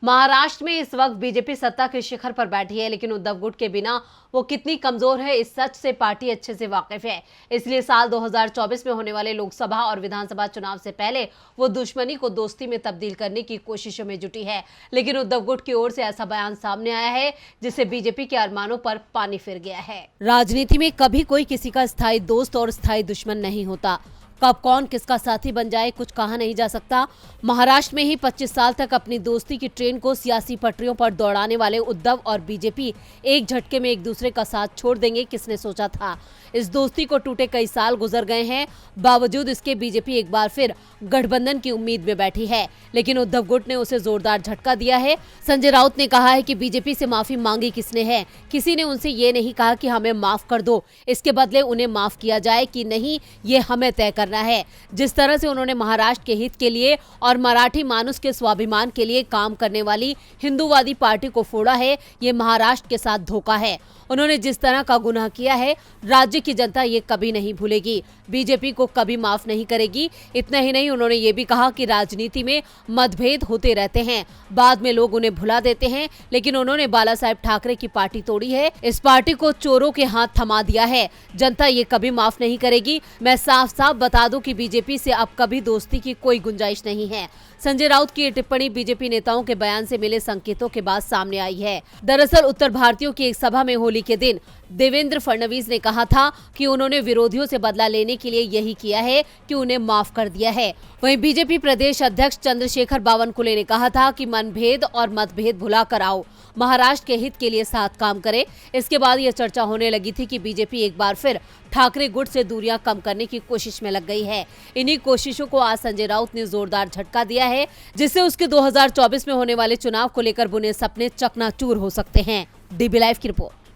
महाराष्ट्र में इस वक्त बीजेपी सत्ता के शिखर पर बैठी है, लेकिन उद्धव गुट के बिना वो कितनी कमजोर है इस सच से पार्टी अच्छे से वाकिफ है। इसलिए साल 2024 में होने वाले लोकसभा और विधानसभा चुनाव से पहले वो दुश्मनी को दोस्ती में तब्दील करने की कोशिशों में जुटी है। लेकिन उद्धव गुट की ओर से ऐसा बयान सामने आया है जिससे बीजेपी के अरमानों पर पानी फिर गया है। राजनीति में कभी कोई किसी का स्थायी दोस्त और स्थायी दुश्मन नहीं होता। कब कौन किसका साथी बन जाए कुछ कहा नहीं जा सकता। महाराष्ट्र में ही 25 साल तक अपनी दोस्ती की ट्रेन को सियासी पटरियों पर दौड़ाने वाले उद्धव और बीजेपी एक झटके में एक दूसरे का साथ छोड़ देंगे, किसने सोचा था। इस दोस्ती को टूटे कई साल गुजर गए हैं, बावजूद इसके बीजेपी एक बार फिर गठबंधन की उम्मीद में बैठी है, लेकिन उद्धव गुट ने उसे जोरदार झटका दिया है। संजय राउत ने कहा है कि बीजेपी से माफी मांगी किसने है, किसी ने उनसे ये नहीं कहा कि हमें माफ कर दो, इसके बदले उन्हें माफ किया जाए कि नहीं ये हमें तय करना है। जिस तरह से उन्होंने महाराष्ट्र के हित के लिए और मराठी मानुष के स्वाभिमान के लिए काम करने वाली हिंदूवादी पार्टी को फोड़ा है, ये महाराष्ट्र के साथ धोखा है। उन्होंने जिस तरह का गुनाह किया है, राज्य की जनता ये कभी नहीं भूलेगी, बीजेपी को कभी माफ नहीं करेगी। इतना ही नहीं, उन्होंने ये भी कहा कि राजनीति में मतभेद होते रहते हैं, बाद में लोग उन्हें भुला देते हैं, लेकिन उन्होंने बाला साहेब ठाकरे की पार्टी तोड़ी है, इस पार्टी को चोरों के हाथ थमा दिया है, जनता ये कभी माफ नहीं करेगी। मैं साफ साफ बता दूं कि बीजेपी से अब कभी दोस्ती की कोई गुंजाइश नहीं है। संजय राउत की ये टिप्पणी बीजेपी नेताओं के बयान से मिले संकेतों के बाद सामने आई है। दरअसल उत्तर भारतीयों की एक सभा में होली के दिन देवेंद्र फडणवीस ने कहा था कि उन्होंने विरोधियों से बदला लेने के लिए यही किया है कि उन्हें माफ कर दिया है। वहीं बीजेपी प्रदेश अध्यक्ष चंद्रशेखर बावनकुले ने कहा था कि मनभेद और मतभेद भुला कर आओ, महाराष्ट्र के हित के लिए साथ काम करे। इसके बाद यह चर्चा होने लगी थी कि बीजेपी एक बार फिर ठाकरे गुट से दूरियां कम करने की कोशिश में लग गई है। इन्हीं कोशिशों को आज संजय राउत ने जोरदार झटका दिया है, जिससे उसके 2024 में होने वाले चुनाव को लेकर बुने सपने चकनाचूर हो सकते हैं। डीबी लाइव की रिपोर्ट।